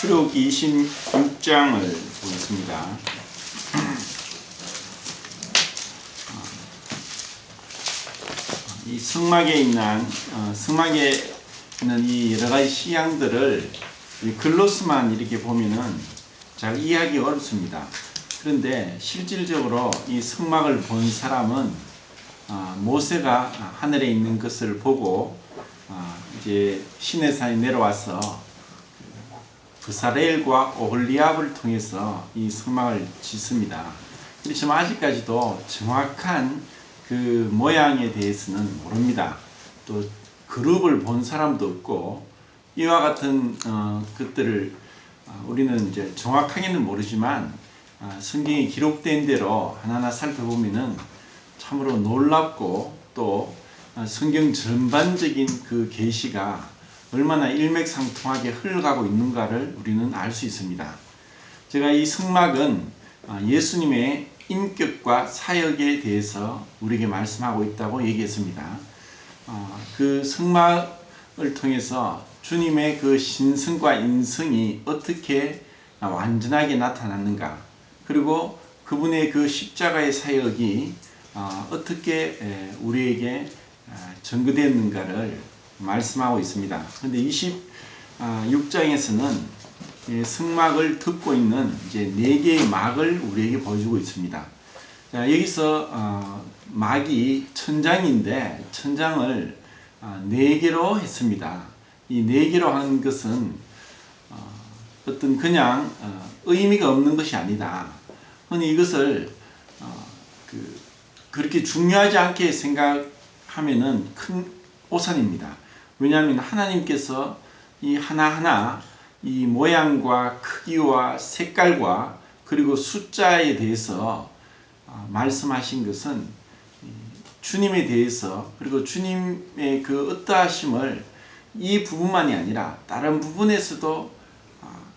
출애굽기 26장을 보겠습니다. 이 성막에 있는 이 여러 가지 시향들을 글로서만 이렇게 보면은 잘 이해하기 어렵습니다. 그런데 실질적으로 이 성막을 본 사람은 모세가 하늘에 있는 것을 보고 이제 시내산에 내려와서 브사레엘과 오홀리압을 통해서 이 성막을 짓습니다. 그렇지만 아직까지도 정확한 그 모양에 대해서는 모릅니다. 또 그룹을 본 사람도 없고 이와 같은 것들을 우리는 이제 정확하게는 모르지만 성경에 기록된 대로 하나하나 살펴보면은 참으로 놀랍고 또 성경 전반적인 그 계시가 얼마나 일맥상통하게 흘러가고 있는가를 우리는 알 수 있습니다. 제가 이 성막은 예수님의 인격과 사역에 대해서 우리에게 말씀하고 있다고 얘기했습니다. 그 성막을 통해서 주님의 그 신성과 인성이 어떻게 완전하게 나타났는가, 그리고 그분의 그 십자가의 사역이 어떻게 우리에게 전거되었는가를 말씀하고 있습니다. 그런데 26장에서는 성막을 덮고 있는 이제 4개의 막을 우리에게 보여주고 있습니다. 자, 여기서 막이 천장인데 천장을 4개로 했습니다. 이 4개로 한 것은 어떤 그냥 의미가 없는 것이 아니다. 흔히 이것을 그렇게 중요하지 않게 생각하면은 큰 오산입니다. 왜냐하면 하나님께서 이 하나하나 이 모양과 크기와 색깔과 그리고 숫자에 대해서 말씀하신 것은 주님에 대해서, 그리고 주님의 그 어떠하심을 이 부분만이 아니라 다른 부분에서도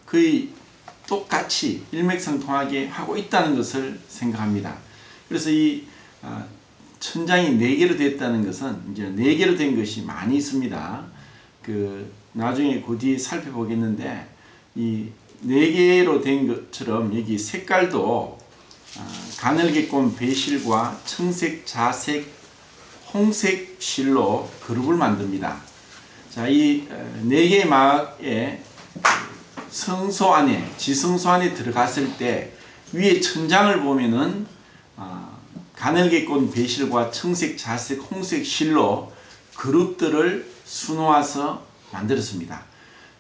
거의 똑같이 일맥상통하게 하고 있다는 것을 생각합니다. 그래서 이 천장이 4개로 됐다는 것은 이제 4개로 된 것이 많이 있습니다. 나중에 그 뒤에 살펴보겠는데 이 4개로 된 것처럼 여기 색깔도 가늘게 꼰 배실과 청색, 자색, 홍색 실로 그룹을 만듭니다. 자, 이 4개의 막에 성소 안에, 지성소 안에 들어갔을 때 위에 천장을 보면은 가늘게 꼰 배실과 청색, 자색, 홍색 실로 그룹들을 수놓아서 만들었습니다.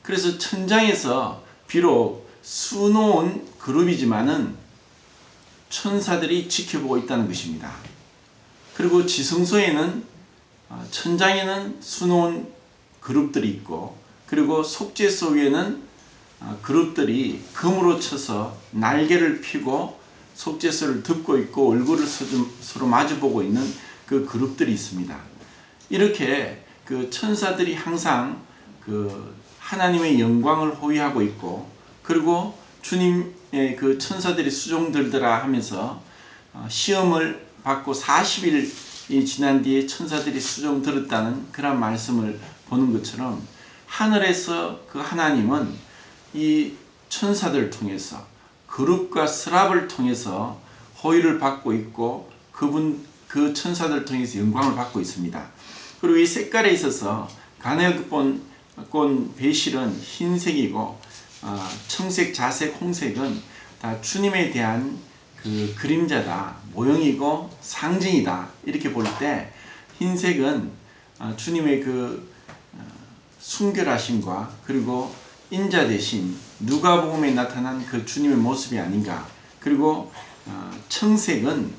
그래서 천장에서 비록 수놓은 그룹이지만은 천사들이 지켜보고 있다는 것입니다. 그리고 지성소에는 천장에는 수놓은 그룹들이 있고, 그리고 속죄소 위에는 그룹들이 금으로 쳐서 날개를 펴고 속죄소를 덮고 있고 얼굴을 서로 마주보고 있는 그 그룹들이 있습니다. 이렇게 그 천사들이 항상 그 하나님의 영광을 호위하고 있고, 그리고 주님의 그 천사들이 수종들더라 하면서 시험을 받고 40일이 지난 뒤에 천사들이 수종 들었다는 그런 말씀을 보는 것처럼 하늘에서 그 하나님은 이 천사들을 통해서 그룹과 스랍을 통해서 호의를 받고 있고 그 천사들을 통해서 영광을 받고 있습니다. 그리고 이 색깔에 있어서 가늘게 꼰 배실은 흰색이고 청색, 자색, 홍색은 다 주님에 대한 그 그림자다, 모형이고 상징이다. 이렇게 볼 때 흰색은 주님의 그 순결하심과 그리고 인자 대신 누가복음에 나타난 그 주님의 모습이 아닌가. 그리고 청색은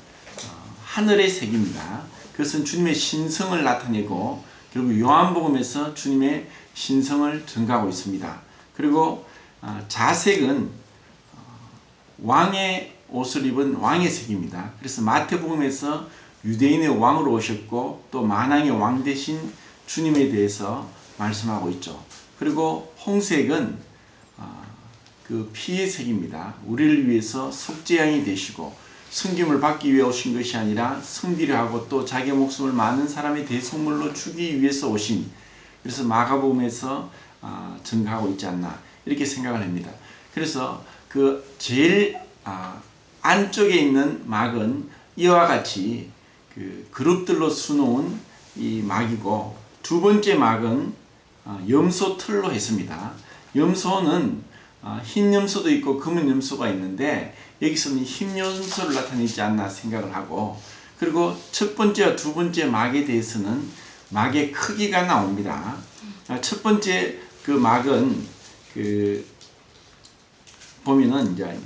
하늘의 색입니다. 그것은 주님의 신성을 나타내고 결국 요한복음에서 주님의 신성을 증가하고 있습니다. 그리고 자색은 왕의 옷을 입은 왕의 색입니다. 그래서 마태복음에서 유대인의 왕으로 오셨고 또 만왕의 왕 대신 주님에 대해서 말씀하고 있죠. 그리고 홍색은 그 피의 색입니다. 우리를 위해서 속죄양이 되시고 섬김을 받기 위해 오신 것이 아니라 섬기려 하고 또 자기 목숨을 많은 사람의 대속물로 주기 위해서 오신, 그래서 마가복음에서 증가하고 있지 않나. 이렇게 생각을 합니다. 그래서 그 제일 안쪽에 있는 막은 이와 같이 그 그룹들로 수놓은 이 막이고, 두 번째 막은 염소 틀로 했습니다. 염소는 흰 염소도 있고 검은 염소가 있는데 여기서는 흰 염소를 나타내지 않나 생각을 하고, 그리고 첫 번째와 두 번째 막에 대해서는 막의 크기가 나옵니다. 첫 번째 그 막은 보면은 이제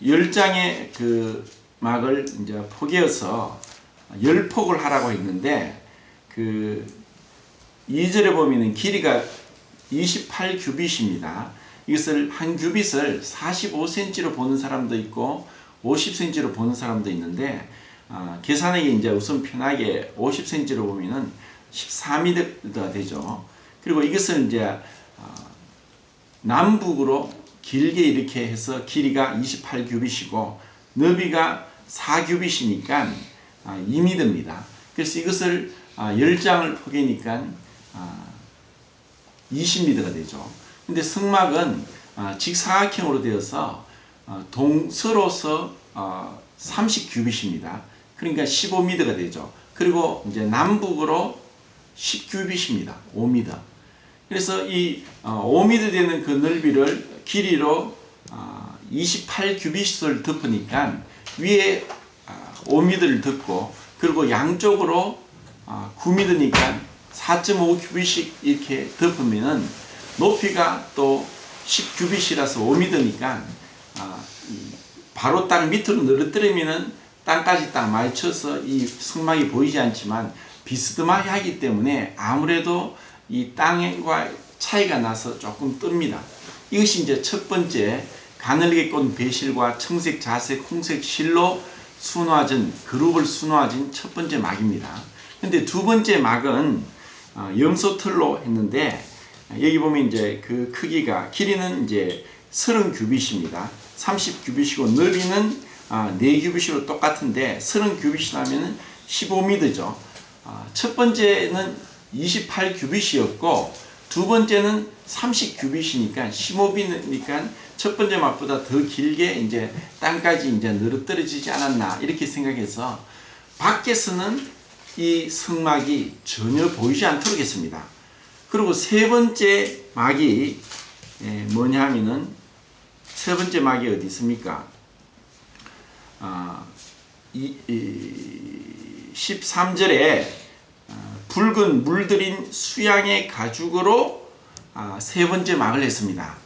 10장의 그 막을 이제 포개어서 10폭을 하라고 했는데, 그 2절에 보면은 길이가 28규빗입니다. 이것을 한 규빗을 45cm로 보는 사람도 있고 50cm로 보는 사람도 있는데, 계산하기 이제 우선 편하게 50cm로 보면은 14m가 되죠. 그리고 이것을 이제 남북으로 길게 이렇게 해서 길이가 28규빗이고 너비가 4규빗이니까 2m입니다. 그래서 이것을 10장을 포개니까 20m가 되죠. 근데 성막은 직사각형으로 되어서 동서로서 30규빗입니다. 그러니까 15m가 되죠. 그리고 이제 남북으로 10규빗입니다. 5m. 그래서 이 5m 되는 그 넓이를 길이로 28규빗을 덮으니까 위에 5m를 덮고, 그리고 양쪽으로 9m니까 4.5규빗씩 이렇게 덮으면은 높이가 또 10규빗이라서 5m니까 바로 땅 밑으로 늘어뜨리면은 땅까지 딱 맞춰서 이 성막이 보이지 않지만 비스듬하게 하기 때문에 아무래도 이 땅과 차이가 나서 조금 뜹니다. 이것이 이제 첫 번째 가늘게 꼰 배실과 청색, 자색, 홍색 실로 수놓아진, 그룹을 수놓아진 첫 번째 막입니다. 근데 두 번째 막은 염소틀로 했는데, 여기 보면 이제 그 크기가, 길이는 이제 30규빗입니다. 30규빗이고 넓이는 4규빗으로 똑같은데 30규빗이라면 15m죠. 첫 번째는 28규빗이었고 두 번째는 30규빗이니까 15m니까 첫 번째 막보다 더 길게 이제 땅까지 이제 늘어뜨려지지 않았나 이렇게 생각해서 밖에서는 이 성막이 전혀 보이지 않도록 했습니다. 그리고 세 번째 막이 뭐냐 하면은, 세 번째 막이 어디 있습니까? 13절에 붉은 물들인 수양의 가죽으로 세 번째 막을 했습니다.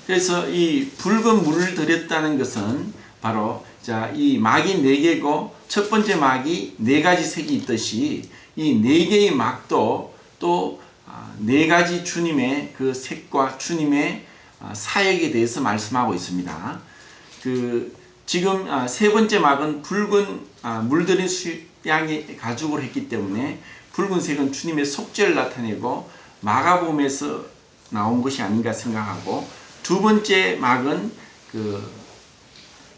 그래서 이 붉은 물을 들였다는 것은 바로 이 막이 4개고 첫 번째 막이 4가지 색이 있듯이 이 4개의 막도 또 4가지 주님의 그 색과 주님의 사역에 대해서 말씀하고 있습니다. 지금 세 번째 막은 붉은 물들인 수양의 가죽으로 했기 때문에 붉은색은 주님의 속죄를 나타내고 마가복음에서 나온 것이 아닌가 생각하고, 두 번째 막은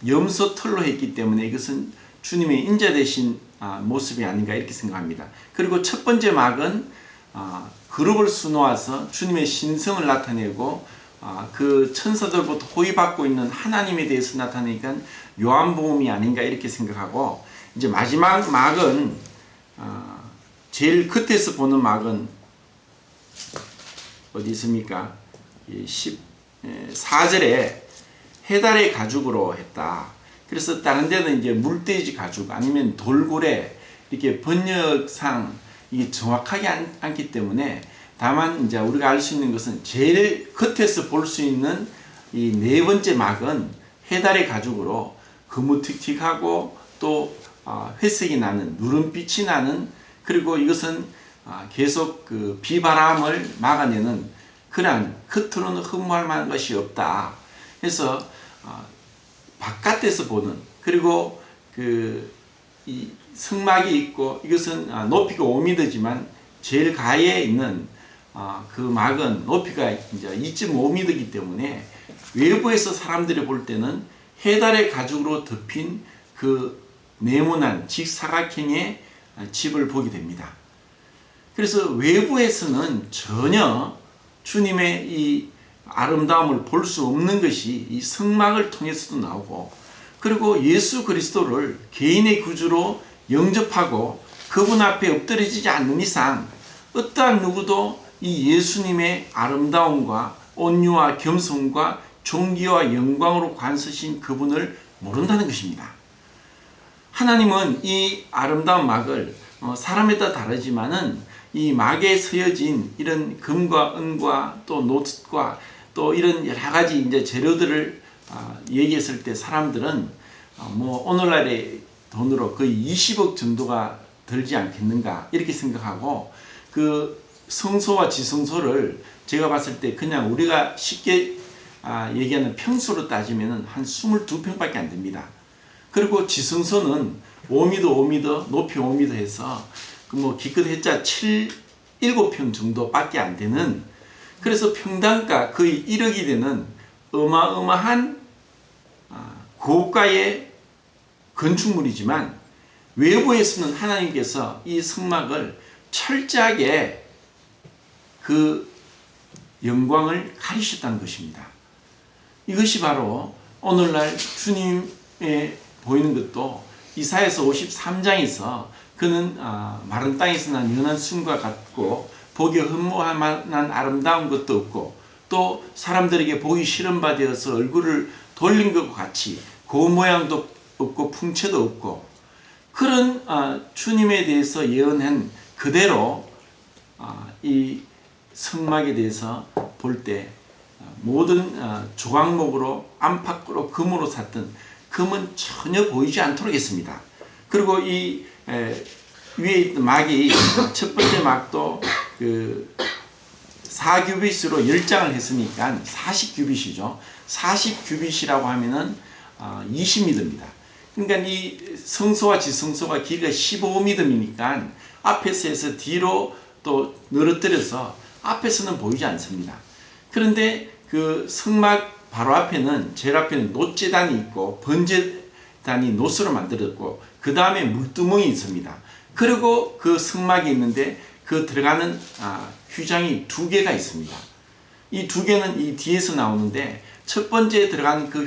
염소털로 했기 때문에 이것은 주님의 인자 되신 모습이 아닌가 이렇게 생각합니다. 그리고 첫 번째 막은 그룹을 수놓아서 주님의 신성을 나타내고 그 천사들부터 호위받고 있는 하나님에 대해서 나타내니까 요한복음이 아닌가 이렇게 생각하고, 이제 마지막 막은 제일 끝에서 보는 막은 어디 있습니까? 14절에 해달의 가죽으로 했다. 그래서 다른 데는 이제 물돼지 가죽 아니면 돌고래 이렇게 번역상 이게 정확하게 않기 때문에, 다만 이제 우리가 알 수 있는 것은 제일 끝에서 볼 수 있는 이 네 번째 막은 해달의 가죽으로 거무틱틱하고 또 회색이 나는, 누른빛이 나는, 그리고 이것은 계속 그 비바람을 막아내는 그러한, 겉으로는 흠모할 만한 것이 없다. 그래서 바깥에서 보는, 그리고 이 성막이 있고 이것은 높이가 5m지만 제일 가에 있는 그 막은 높이가 이제 2.5m이기 때문에 외부에서 사람들이 볼 때는 해달의 가죽으로 덮인 그 네모난 직사각형의 집을 보게 됩니다. 그래서 외부에서는 전혀 주님의 이 아름다움을 볼 수 없는 것이 이 성막을 통해서도 나오고, 그리고 예수 그리스도를 개인의 구주로 영접하고 그분 앞에 엎드려지지 않는 이상 어떠한 누구도 이 예수님의 아름다움과 온유와 겸손과 존귀와 영광으로 관서신 그분을 모른다는 것입니다. 하나님은 이 아름다운 막을 사람에 따라 다르지만은 이 막에 서여진 이런 금과 은과 또 노트과 또 이런 여러 가지 이제 재료들을 얘기했을 때 사람들은 뭐 오늘날의 돈으로 거의 20억 정도가 들지 않겠는가 이렇게 생각하고, 그 성소와 지성소를 제가 봤을 때 그냥 우리가 쉽게 얘기하는 평수로 따지면 한 22평밖에 안 됩니다. 그리고 지성소는 5m, 5m, 높이 5m 해서 뭐 기껏했자 7평 정도밖에 안 되는, 그래서 평당가 거의 1억이 되는 어마어마한 고가의 건축물이지만, 외부에서는 하나님께서 이 성막을 철저하게 그 영광을 가리셨다는 것입니다. 이것이 바로 오늘날 주님의 보이는 것도 이사야서 53장에서 그는 마른 땅에서 난 연한 순과 같고 보기 흠모할 만한 아름다운 것도 없고 또 사람들에게 보기 싫은 바 되어서 얼굴을 돌린 것과 같이 고운 모양도 없고 풍채도 없고, 그런 주님에 대해서 예언한 그대로 이 성막에 대해서 볼 때 모든 조각목으로 안팎으로 금으로 샀던 금은 전혀 보이지 않도록 했습니다. 그리고 이 위에 있던 막이 첫 번째 막도 그 4규빗으로 10장을 했으니까 40규빗이죠. 40규빗이라고 하면은 20m입니다. 그러니까 이 성소와 지성소가 길이가 15m이니까 앞에서 해서 뒤로 또 늘어뜨려서 앞에서는 보이지 않습니다. 그런데 그 성막 바로 앞에는, 제일 앞에는 놋재단이 있고 번제단이 놋으로 만들었고 그 다음에 물두멍이 있습니다. 그리고 그 성막이 있는데 그 들어가는 휘장이 2개가 있습니다. 이 2개는 이 뒤에서 나오는데, 첫 번째 들어가는 그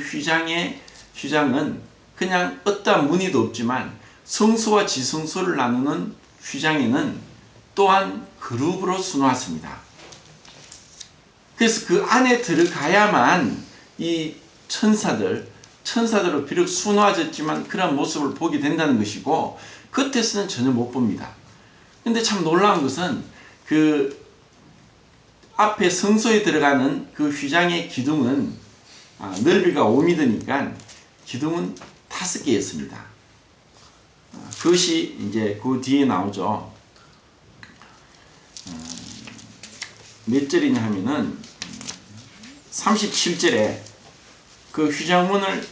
휘장은 그냥 어떠한 무늬도 없지만 성소와 지성소를 나누는 휘장에는 또한 그룹으로 수놓았습니다. 그래서 그 안에 들어가야만 이 천사들은 비록 수놓아졌지만 그런 모습을 보게 된다는 것이고, 겉에서는 전혀 못 봅니다. 근데 참 놀라운 것은 그 앞에 성소에 들어가는 그 휘장의 기둥은 넓이가 5m니까 기둥은 5개였습니다. 그것이 이제 그 뒤에 나오죠. 몇 절이냐 하면은 37절에 그 휘장문을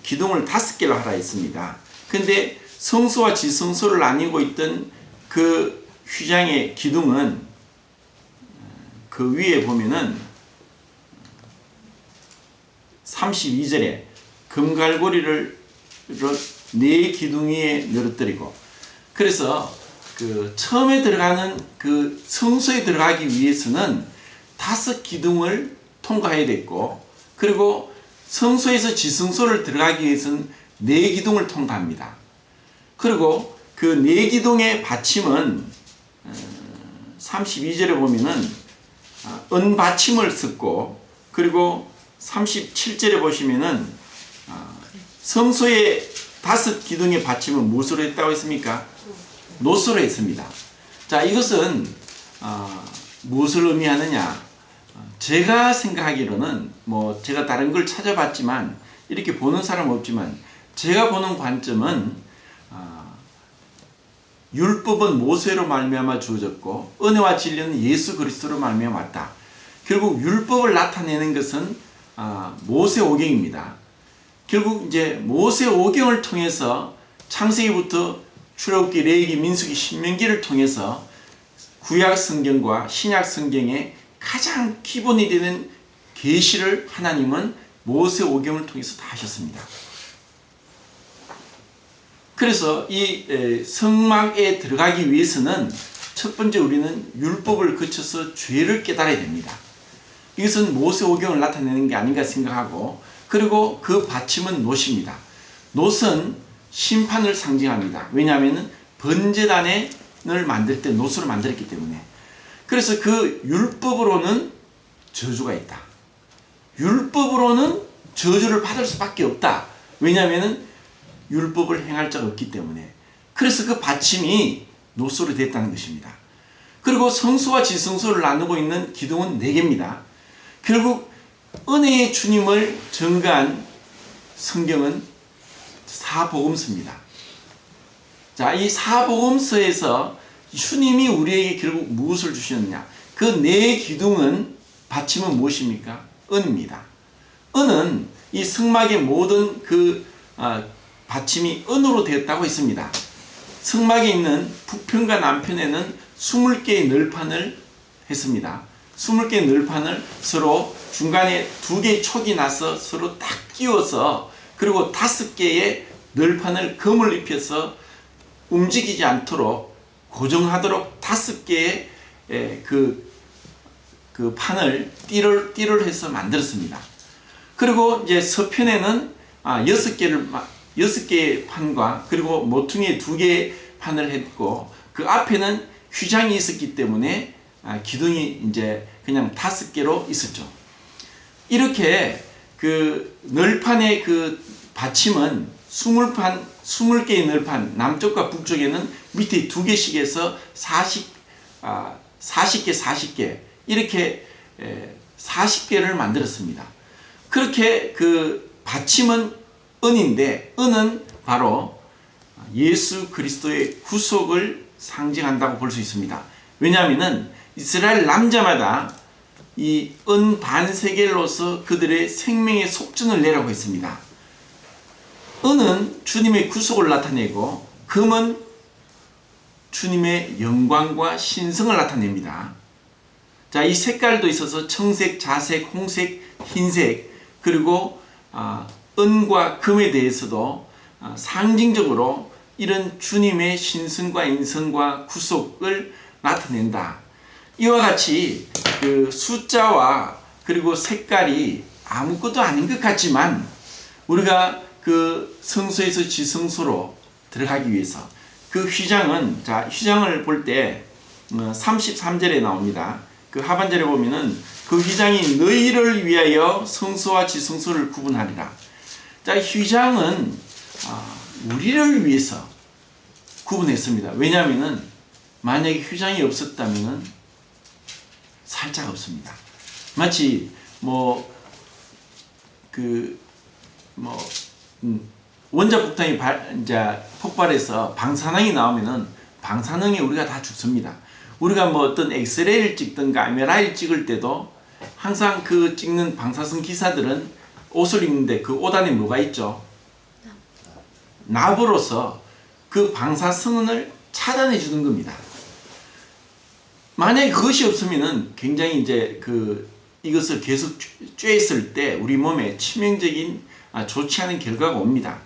기둥을 5개로 하라 했습니다. 근데 성소와 지성소를 나뉘고 있던 그 휘장의 기둥은 그 위에 보면은 32절에 금갈고리를 4기둥 위에 늘어뜨리고, 그래서 그 처음에 들어가는 그 성소에 들어가기 위해서는 5기둥을 통과해야 됐고, 그리고 성소에서 지성소를 들어가기 위해서는 4기둥을 통과합니다. 그리고 그 4기둥의 받침은 32절에 보면은 은받침을 썼고, 그리고 37절에 보시면은 성소의 5기둥의 받침은 무엇으로 했다고 했습니까? 놋으로 했습니다. 자, 이것은 무엇을 의미하느냐? 제가 생각하기로는 뭐 제가 다른 걸 찾아봤지만 이렇게 보는 사람은 없지만 제가 보는 관점은 율법은 모세로 말미암아 주어졌고 은혜와 진리는 예수 그리스도로 말미암아 왔다. 결국 율법을 나타내는 것은 모세 오경입니다. 결국 이제 모세 오경을 통해서 창세기부터 출애굽기, 레위기, 민수기, 신명기를 통해서 구약 성경과 신약 성경의 가장 기본이 되는 계시를 하나님은 모세 오경을 통해서 다 하셨습니다. 그래서 이 성막에 들어가기 위해서는 첫 번째 우리는 율법을 거쳐서 죄를 깨달아야 됩니다. 이것은 모세오경을 나타내는 게 아닌가 생각하고, 그리고 그 받침은 놋입니다. 놋은 심판을 상징합니다. 왜냐하면 번제단을 만들 때 놋으로 만들었기 때문에. 그래서 그 율법으로는 저주가 있다. 율법으로는 저주를 받을 수밖에 없다. 왜냐하면 율법을 행할 자가 없기 때문에. 그래서 그 받침이 놋으로 됐다는 것입니다. 그리고 성소와 지성소를 나누고 있는 기둥은 4개입니다. 결국 은혜의 주님을 증거한 성경은 사복음서입니다. 자, 이 사복음서에서 주님이 우리에게 결국 무엇을 주셨느냐? 그 4기둥은 받침은 무엇입니까? 은입니다. 은은 이 성막의 모든 그 받침이 은으로 되었다고 했습니다. 성막에 있는 북편과 남편에는 20개의 널판을 했습니다. 20개의 널판을 서로 중간에 2개의 촉이 나서 서로 딱 끼워서, 그리고 5개의 널판을 금을 입혀서 움직이지 않도록 고정하도록 5개의 그 판을 띠를 해서 만들었습니다. 그리고 이제 서편에는 6개의 판과 그리고 모퉁이에 2개의 판을 했고, 그 앞에는 휘장이 있었기 때문에 기둥이 이제 그냥 5개로 있었죠. 이렇게 그 널판의 그 받침은 20개의 널판, 남쪽과 북쪽에는 밑에 2개씩 해서 40개 이렇게 40개를 만들었습니다. 그렇게 그 받침은 은인데, 은은 바로 예수 그리스도의 구속을 상징한다고 볼 수 있습니다. 왜냐하면 이스라엘 남자마다 이 은 반세겔로서 그들의 생명의 속전을 내라고 했습니다. 은은 주님의 구속을 나타내고, 금은 주님의 영광과 신성을 나타냅니다. 자, 이 색깔도 있어서 청색, 자색, 홍색, 흰색, 그리고 은과 금에 대해서도 상징적으로 이런 주님의 신성과 인성과 구속을 나타낸다. 이와 같이 그 숫자와 그리고 색깔이 아무것도 아닌 것 같지만, 우리가 그 성소에서 지성소로 들어가기 위해서 그 휘장은, 자, 휘장을 볼 때 33절에 나옵니다. 그 하반절에 보면은 그 휘장이 너희를 위하여 성소와 지성소를 구분하리라. 자, 휘장은 우리를 위해서 구분했습니다. 왜냐하면은 만약에 휘장이 없었다면은 살짝 없습니다. 마치 원자폭탄이 이제 폭발해서 방사능이 나오면은 방사능에 우리가 다 죽습니다. 우리가 어떤 엑스레이를 찍든가 MRI를 찍을 때도 항상 그 찍는 방사선 기사들은 옷을 입는데 그 옷 안에 뭐가 있죠? 납으로서 그 방사선을 차단해 주는 겁니다. 만약에 그것이 없으면은 굉장히 이제 이것을 계속 쬐었을 때 우리 몸에 치명적인 좋지 않은 결과가 옵니다.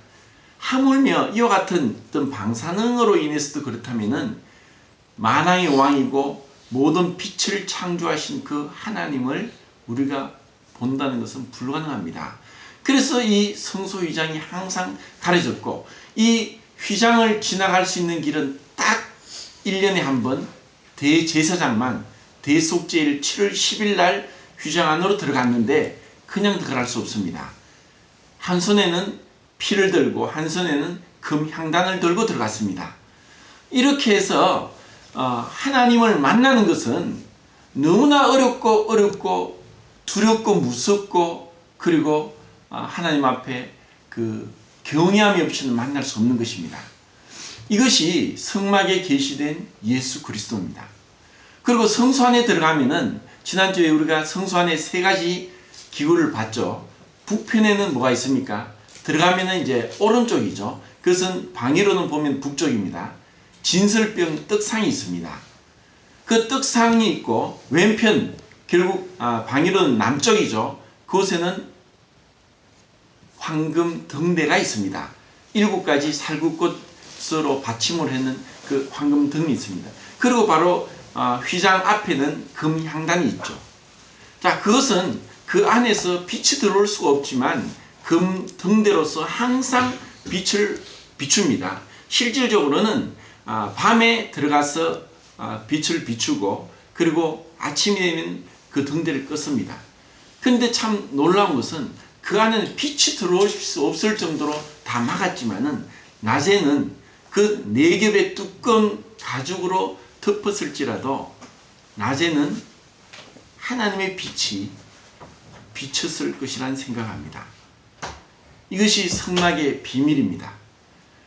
하물며 이와 같은 어떤 방사능으로 인해서도 그렇다면은 만왕의 왕이고 모든 빛을 창조하신 그 하나님을 우리가 본다는 것은 불가능합니다. 그래서 이 성소 휘장이 항상 가려졌고, 이 휘장을 지나갈 수 있는 길은 딱 1년에 한 번 대제사장만 대속죄일 7월 10일 날 휘장 안으로 들어갔는데 그냥 들어갈 수 없습니다. 한 손에는 피를 들고 한 손에는 금 향단을 들고 들어갔습니다. 이렇게 해서 하나님을 만나는 것은 너무나 어렵고 두렵고 무섭고, 그리고 하나님 앞에 그 경외함이 없이는 만날 수 없는 것입니다. 이것이 성막에 계시된 예수 그리스도입니다. 그리고 성소 안에 들어가면은, 지난주에 우리가 성소 안에 3가지 기구를 봤죠. 북편에는 뭐가 있습니까? 들어가면은 이제 오른쪽이죠. 그것은 방위로는 보면 북쪽입니다. 진설병 떡상이 있습니다. 그 떡상이 있고, 왼편 결국 방위로는 남쪽이죠. 그곳에는 황금 등대가 있습니다. 7가지 살구꽃으로 받침을 했는 그 황금 등이 있습니다. 그리고 바로 휘장 앞에는 금 향단이 있죠. 자, 그것은 그 안에서 빛이 들어올 수가 없지만 금 등대로서 항상 빛을 비춥니다. 실질적으로는 밤에 들어가서 빛을 비추고 그리고 아침이 되면 그 등대를 껐습니다. 그런데 참 놀라운 것은 그 안에는 빛이 들어올 수 없을 정도로 다 막았지만은 낮에는 그 4겹의 두꺼운 가죽으로 덮었을지라도 낮에는 하나님의 빛이 비쳤을 것이란 생각합니다. 이것이 성막의 비밀입니다.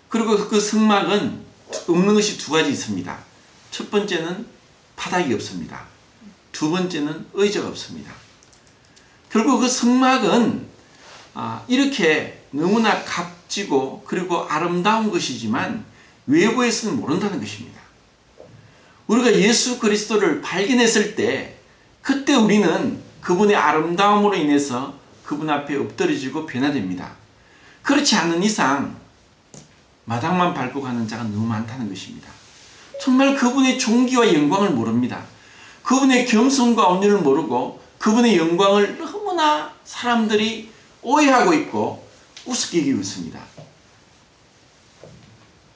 그리고 그 성막은 없는 것이 2가지 있습니다. 첫 번째는 바닥이 없습니다. 2번째는 의자가 없습니다. 결국 그 성막은 이렇게 너무나 값지고 그리고 아름다운 것이지만 외부에서는 모른다는 것입니다. 우리가 예수 그리스도를 발견했을 때 그때 우리는 그분의 아름다움으로 인해서 그분 앞에 엎드려지고 변화됩니다. 그렇지 않는 이상 마당만 밟고 가는 자가 너무 많다는 것입니다. 정말 그분의 존귀와 영광을 모릅니다. 그분의 겸손과 온유를 모르고 그분의 영광을 너무나 사람들이 오해하고 있고 우습게 여기고 있습니다.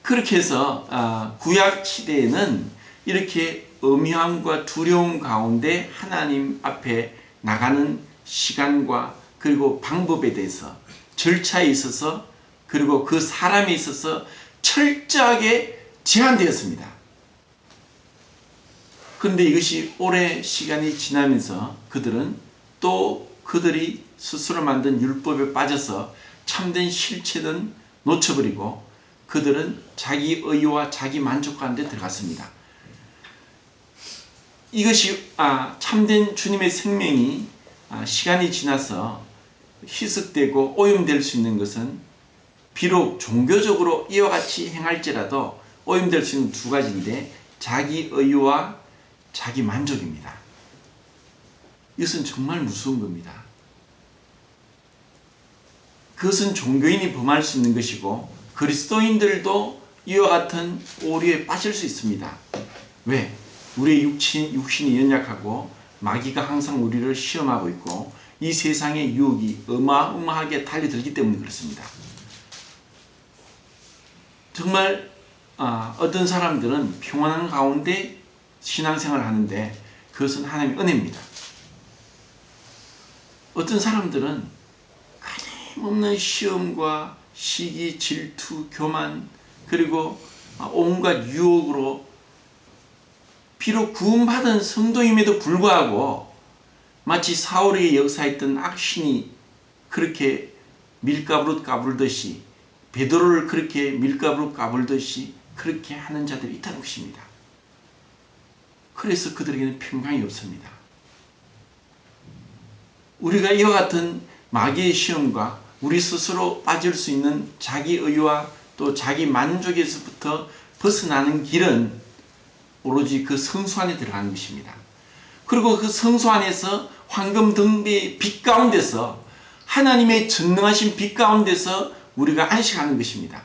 그렇게 해서 구약 시대에는 이렇게 엄함과 두려움 가운데 하나님 앞에 나가는 시간과 그리고 방법에 대해서 절차에 있어서 그리고 그 사람에 있어서 철저하게 제한되었습니다. 그런데 이것이 오래 시간이 지나면서 그들은 또 그들이 스스로 만든 율법에 빠져서 참된 실체는 놓쳐버리고 그들은 자기 의와 자기 만족 가운데 들어갔습니다. 이것이 참된 주님의 생명이 시간이 지나서 희석되고 오염될 수 있는 것은 비록 종교적으로 이와 같이 행할지라도 오염될 수 있는 2가지인데 자기 의와 자기 만족입니다. 이것은 정말 무서운 겁니다. 그것은 종교인이 범할 수 있는 것이고 그리스도인들도 이와 같은 오류에 빠질 수 있습니다. 왜? 우리의 육신이 연약하고 마귀가 항상 우리를 시험하고 있고 이 세상의 유혹이 어마어마하게 달려들기 때문에 그렇습니다. 정말 어떤 사람들은 평안한 가운데 신앙생활을 하는데 그것은 하나님의 은혜입니다. 어떤 사람들은 가림없는 시험과 시기, 질투, 교만 그리고 온갖 유혹으로 비록 구원받은 성도임에도 불구하고 마치 사울의 역사했던 악신이 그렇게 밀가루 까불듯이 베드로를 그렇게 밀가루 까불듯이 그렇게 하는 자들이 있다는 것입니다. 그래서 그들에게는 평강이 없습니다. 우리가 이와 같은 마귀의 시험과 우리 스스로 빠질 수 있는 자기 의와 또 자기 만족에서부터 벗어나는 길은 오로지 그 성소 안에 들어가는 것입니다. 그리고 그 성소 안에서 황금 등대의 빛 가운데서 하나님의 전능하신 빛 가운데서 우리가 안식하는 것입니다.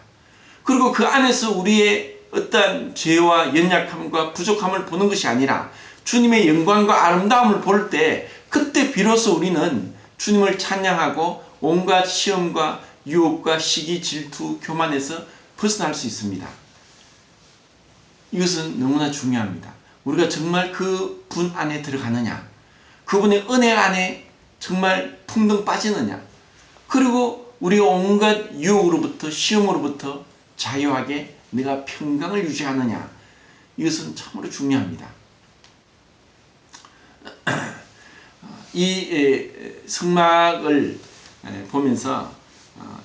그리고 그 안에서 우리의 어떠한 죄와 연약함과 부족함을 보는 것이 아니라 주님의 영광과 아름다움을 볼 때 그때 비로소 우리는 주님을 찬양하고 온갖 시험과 유혹과 시기, 질투, 교만에서 벗어날 수 있습니다. 이것은 너무나 중요합니다. 우리가 정말 그 분 안에 들어가느냐, 그분의 은혜 안에 정말 풍덩 빠지느냐, 그리고 우리가 온갖 유혹으로부터 시험으로부터 자유하게 내가 평강을 유지하느냐, 이것은 참으로 중요합니다. 이 성막을 보면서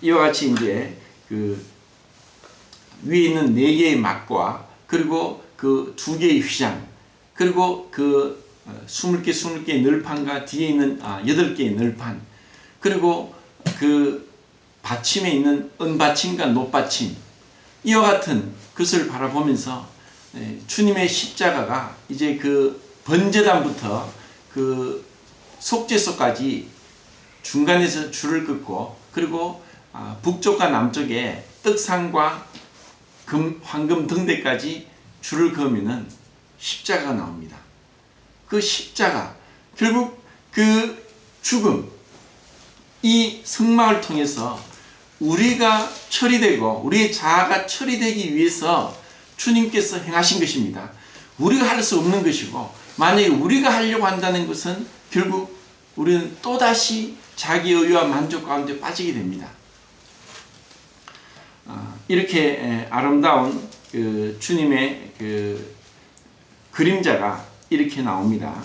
이와 같이 이제 그 위에 있는 4개의 막과 그리고 그 2개의 휘장 그리고 그 20개의 널판과 뒤에 있는 8개의 널판 그리고 그 받침에 있는 은받침과 놋받침 이와 같은 것을 바라보면서 주님의 십자가가 이제 그 번제단부터 그 속죄소까지 중간에서 줄을 긋고 그리고 북쪽과 남쪽에 떡상과 황금 등대까지 줄을 그으면은 십자가가 나옵니다. 그 십자가, 결국 그 죽음, 이 성막을 통해서 우리가 처리되고 우리의 자아가 처리되기 위해서 주님께서 행하신 것입니다. 우리가 할 수 없는 것이고, 만약에 우리가 하려고 한다는 것은 결국 우리는 또다시 자기 의와 만족 가운데 빠지게 됩니다. 이렇게 아름다운 그 주님의 그 그림자가 이렇게 나옵니다.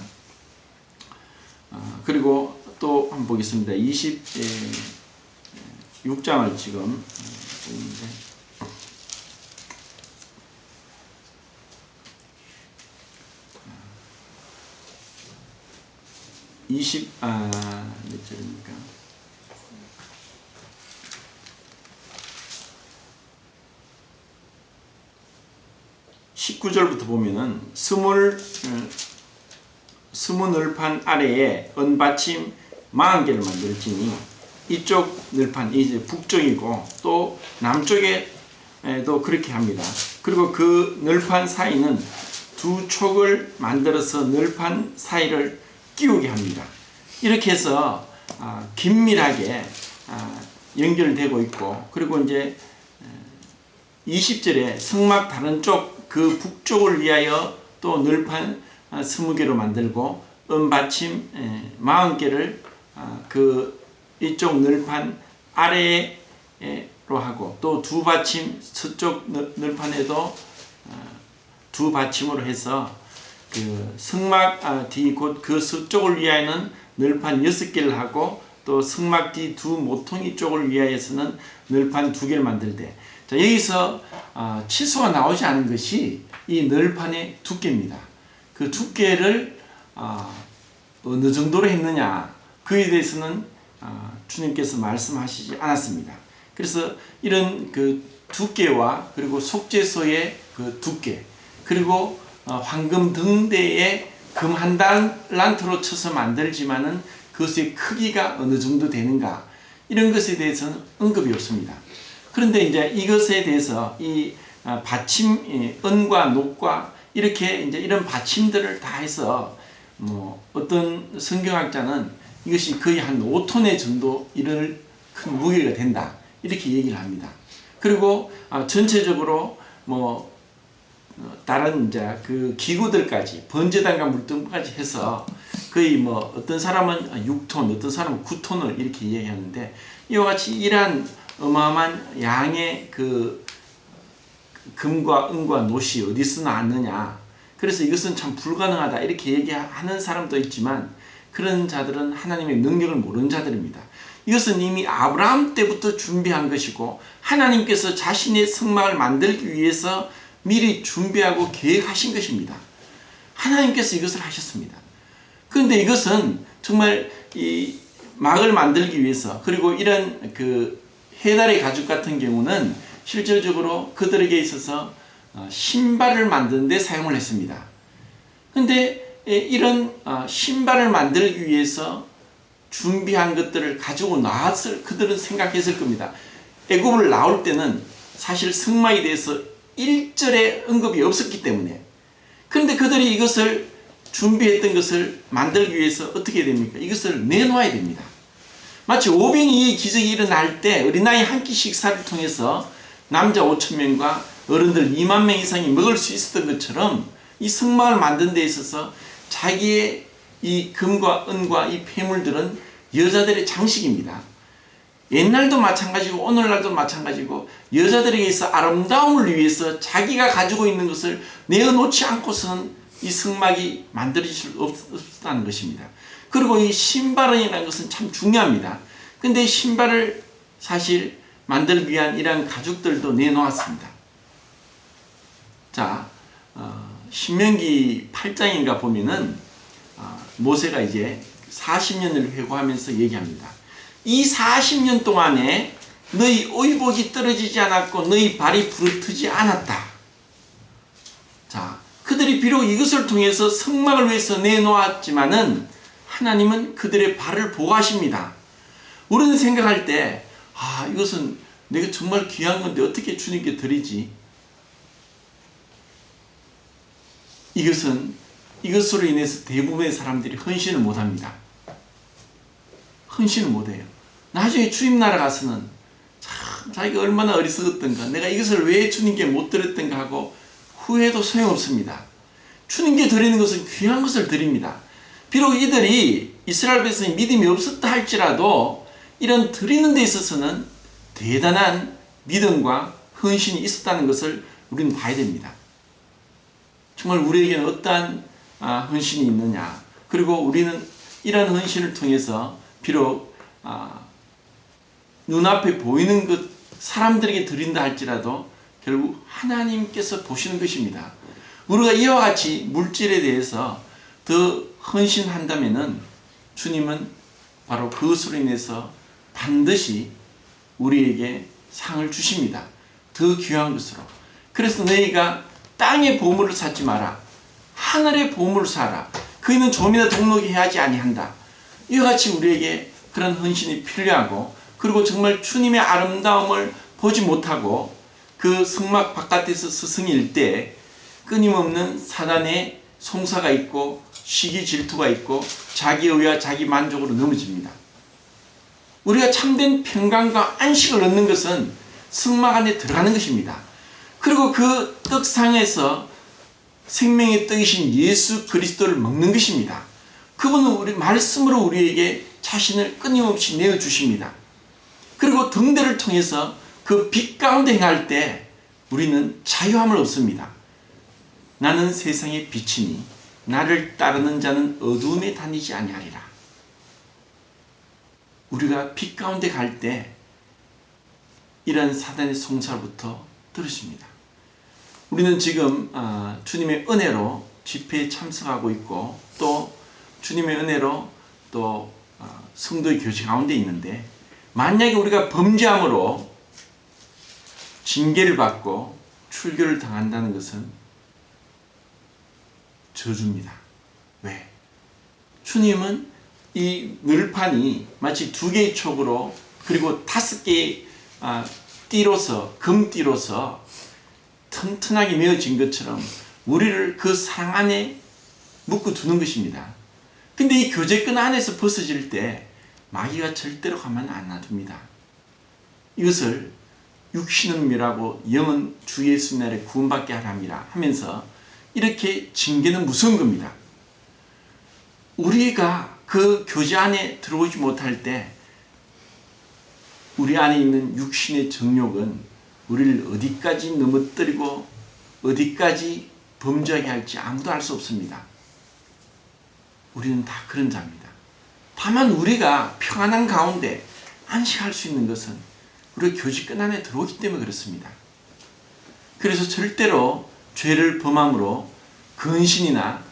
그리고 또 한번 보겠습니다. 26장을 지금 보는데, 몇 절입니까? 19절부터 보면은 스무 널판 아래에 은받침 40개를 만들지니, 이쪽 널판 이제 북쪽이고 또 남쪽에도 그렇게 합니다. 그리고 그 널판 사이는 두 촉을 만들어서 널판 사이를 끼우게 합니다. 이렇게 해서 긴밀하게 연결되고 있고, 그리고 이제 20절에 성막 다른 쪽 그 북쪽을 위하여 또 널판 20개로 만들고 은받침 40개를 그 이쪽 널판 아래로 하고, 또 두 받침 서쪽 널판에도 두 받침으로 해서 그 성막 뒤 곧 그 서쪽을 위하여는 널판 6개를 하고, 또 성막 뒤 두 모퉁이 쪽을 위하여서는 널판 2개를 만들 때, 자, 여기서 치수가 나오지 않은 것이 이 널판의 두께입니다. 그 두께를 어느 정도로 했느냐, 그에 대해서는 주님께서 말씀하시지 않았습니다. 그래서 이런 그 두께와, 그리고 속죄소의 그 두께, 그리고 황금 등대에 금 한 달란트로 쳐서 만들지만은 그것의 크기가 어느 정도 되는가, 이런 것에 대해서는 언급이 없습니다. 그런데 이제 이것에 대해서 이 받침, 은과 녹과 이렇게 이제 이런 받침들을 다 해서 어떤 성경학자는 이것이 거의 한 5톤의 정도 이를 큰 무게가 된다, 이렇게 얘기를 합니다. 그리고 전체적으로 다른 이제 그 기구들까지, 번제단과 물등까지 해서 거의 어떤 사람은 6톤, 어떤 사람은 9톤을 이렇게 이야기하는데, 이와 같이 이러한 어마어마한 양의 그 금과 은과 노시 어디서 나왔느냐, 그래서 이것은 참 불가능하다, 이렇게 얘기하는 사람도 있지만, 그런 자들은 하나님의 능력을 모르는 자들입니다. 이것은 이미 아브라함 때부터 준비한 것이고, 하나님께서 자신의 성막을 만들기 위해서 미리 준비하고 계획하신 것입니다. 하나님께서 이것을 하셨습니다. 그런데 이것은 정말 이 막을 만들기 위해서, 그리고 이런 그 해달의 가죽 같은 경우는 실질적으로 그들에게 있어서 신발을 만드는 데 사용을 했습니다. 그런데 이런 신발을 만들기 위해서 준비한 것들을 가지고 나왔을, 그들은 생각했을 겁니다. 애굽을 나올 때는 사실 성막에 대해서 일절의 언급이 없었기 때문에. 그런데 그들이 이것을 준비했던 것을 만들기 위해서 어떻게 됩니까? 이것을 내놓아야 됩니다. 마치 오병이의 기적이 일어날 때 어린아이 한 끼 식사를 통해서 남자 5,000명과 어른들 2만 명 이상이 먹을 수 있었던 것처럼, 이 성막을 만드는 데 있어서 자기의 이 금과 은과 이 폐물들은 여자들의 장식입니다. 옛날도 마찬가지고 오늘날도 마찬가지고, 여자들에게 있어 아름다움을 위해서 자기가 가지고 있는 것을 내어놓지 않고서는 이 성막이 만들어질 수 없다는 것입니다. 그리고 이 신발이라는 것은 참 중요합니다. 근데 신발을 사실 만들기 위한 이러한 가죽들도 내놓았습니다. 자, 신명기 8장인가 보면은 모세가 이제 40년을 회고하면서 얘기합니다. 이 40년 동안에 너희 의복이 떨어지지 않았고 너희 발이 부르트지 않았다. 자, 그들이 비록 이것을 통해서 성막을 위해서 내놓았지만은 하나님은 그들의 발을 보호하십니다. 우리는 생각할 때, 이것은 내가 정말 귀한 건데 어떻게 주님께 드리지? 이것으로 인해서 대부분의 사람들이 헌신을 못합니다. 헌신을 못해요. 나중에 주님 나라 가서는 참 자기가 얼마나 어리석었던가, 내가 이것을 왜 주님께 못 드렸던가 하고 후회도 소용없습니다. 주님께 드리는 것은 귀한 것을 드립니다. 비록 이들이 이스라엘 백성이 믿음이 없었다 할지라도 이런 드리는 데 있어서는 대단한 믿음과 헌신이 있었다는 것을 우리는 봐야 됩니다. 정말 우리에게는 어떠한 헌신이 있느냐, 그리고 우리는 이러한 헌신을 통해서 비록 눈앞에 보이는 것 사람들에게 드린다 할지라도 결국 하나님께서 보시는 것입니다. 우리가 이와 같이 물질에 대해서 더 헌신한다면은 주님은 바로 그것으로 인해서 반드시 우리에게 상을 주십니다. 더 귀한 것으로. 그래서 너희가 땅의 보물을 찾지 마라. 하늘의 보물을 사라. 그이는 좀이나 동록이 해야지 아니한다. 이와 같이 우리에게 그런 헌신이 필요하고, 그리고 정말 주님의 아름다움을 보지 못하고 그 성막 바깥에서 스승일 때 끊임없는 사단의 송사가 있고 시기 질투가 있고 자기의와 자기 만족으로 넘어집니다. 우리가 참된 평강과 안식을 얻는 것은 성막 안에 들어가는 것입니다. 그리고 그 떡상에서 생명의 떡이신 예수 그리스도를 먹는 것입니다. 그분은 우리 말씀으로 우리에게 자신을 끊임없이 내어주십니다. 그리고 등대를 통해서 그 빛 가운데 행할 때 우리는 자유함을 얻습니다. 나는 세상의 빛이니 나를 따르는 자는 어두움에 다니지 아니하리라. 우리가 빛 가운데 갈 때 이런 사단의 송사로부터 들으십니다. 우리는 지금 주님의 은혜로 집회에 참석하고 있고, 또 주님의 은혜로 또 성도의 교제 가운데 있는데, 만약에 우리가 범죄함으로 징계를 받고 출교를 당한다는 것은 저주입니다. 왜? 주님은 이 늘판이 마치 2개의 촉으로 그리고 5개의 띠로서, 금띠로서 튼튼하게 메어진 것처럼 우리를 그 사랑 안에 묶어 두는 것입니다. 근데 이 교제권 안에서 벗어질 때 마귀가 절대로 가만 안 놔둡니다. 이것을 육신은 멸하고 영은 주 예수 나라에 구원받게 하랍니다 하면서 이렇게 징계는 무서운 겁니다. 우리가 그 교제 안에 들어오지 못할 때 우리 안에 있는 육신의 정욕은 우리를 어디까지 넘어뜨리고 어디까지 범죄하게 할지 아무도 알 수 없습니다. 우리는 다 그런 자입니다. 다만 우리가 평안한 가운데 안식할 수 있는 것은 우리가 교제권 안에 들어오기 때문에 그렇습니다. 그래서 절대로 죄를 범함으로 근신이나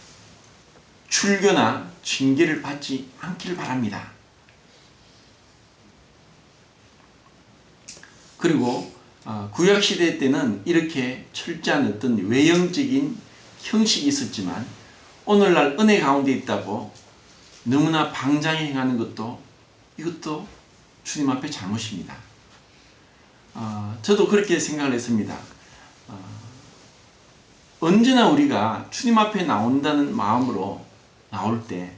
출교나 징계를 받지 않기를 바랍니다. 그리고 구약시대 때는 이렇게 철저한 어떤 외형적인 형식이 있었지만 오늘날 은혜 가운데 있다고 너무나 방장히 행하는 것도 이것도 주님 앞에 잘못입니다. 저도 그렇게 생각을 했습니다. 언제나 우리가 주님 앞에 나온다는 마음으로 나올 때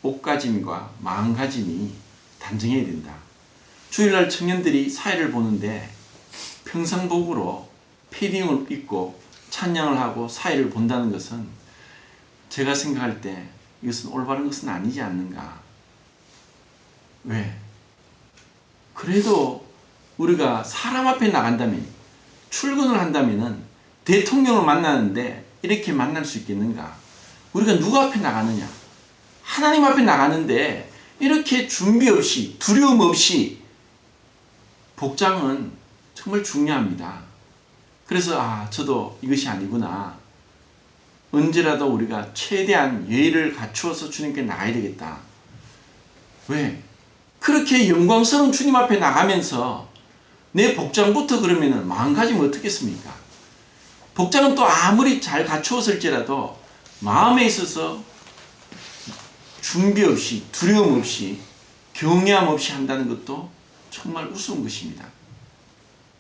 옷가짐과 마음가짐이 단정해야 된다. 주일날 청년들이 사회를 보는데 평상복으로 패딩을 입고 찬양을 하고 사회를 본다는 것은 제가 생각할 때 이것은 올바른 것은 아니지 않는가. 왜? 그래도 우리가 사람 앞에 나간다면, 출근을 한다면 대통령을 만나는데 이렇게 만날 수 있겠는가? 우리가 누구 앞에 나가느냐? 하나님 앞에 나가는데 이렇게 준비 없이, 두려움 없이, 복장은 정말 중요합니다. 그래서 저도 이것이 아니구나. 언제라도 우리가 최대한 예의를 갖추어서 주님께 나가야 되겠다. 왜? 그렇게 영광스러운 주님 앞에 나가면서 내 복장부터 그러면 마음가짐이 어떻겠습니까? 복장은 또 아무리 잘 갖추었을지라도 마음에 있어서 준비 없이, 두려움 없이, 경외함 없이 한다는 것도 정말 우스운 것입니다.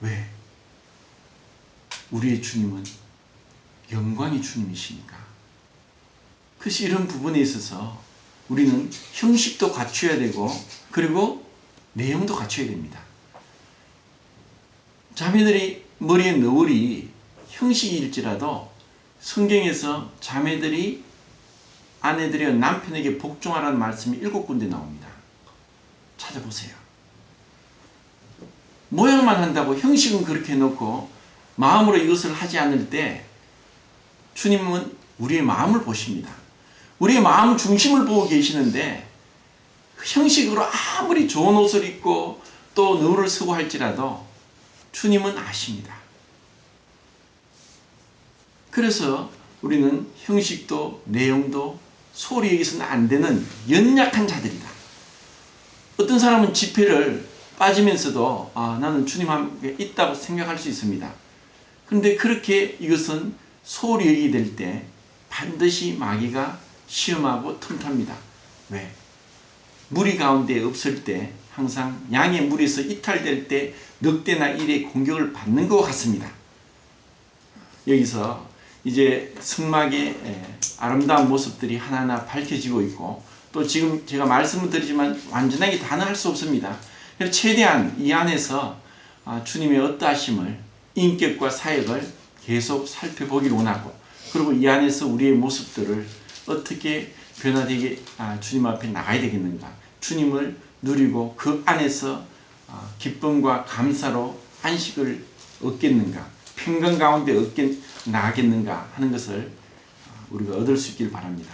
왜? 우리의 주님은 영광이 주님이시니까. 그래서 이런 부분에 있어서 우리는 형식도 갖춰야 되고 그리고 내용도 갖춰야 됩니다. 자매들이 머리에 너울이 형식일지라도 성경에서 자매들이 아내들이 남편에게 복종하라는 말씀이 7군데 나옵니다. 찾아보세요. 모양만 한다고 형식은 그렇게 해놓고 마음으로 이것을 하지 않을 때 주님은 우리의 마음을 보십니다. 우리의 마음 중심을 보고 계시는데 형식으로 아무리 좋은 옷을 입고 또 너울을 쓰고 할지라도 주님은 아십니다. 그래서 우리는 형식도 내용도 소홀히 여기서는 안 되는 연약한 자들이다. 어떤 사람은 집회를 빠지면서도 나는 주님 함께 있다고 생각할 수 있습니다. 그런데 그렇게 이것은 소홀히 여기게 될 때 반드시 마귀가 시험하고 틈탑니다. 왜? 무리 가운데 없을 때 항상 양의 무리에서 이탈될 때 늑대나 일의 공격을 받는 것 같습니다. 여기서 이제 승막의 아름다운 모습들이 하나하나 밝혀지고 있고 또 지금 제가 말씀을 드리지만 완전하게 다는 할 수 없습니다. 그래서 최대한 이 안에서 주님의 어떠하심을 인격과 사역을 계속 살펴보기를 원하고 그리고 이 안에서 우리의 모습들을 어떻게 변화되게 주님 앞에 나가야 되겠는가, 주님을 누리고 그 안에서 기쁨과 감사로 안식을 얻겠는가, 평강 가운데 나가겠는가 하는 것을 우리가 얻을 수 있기를 바랍니다.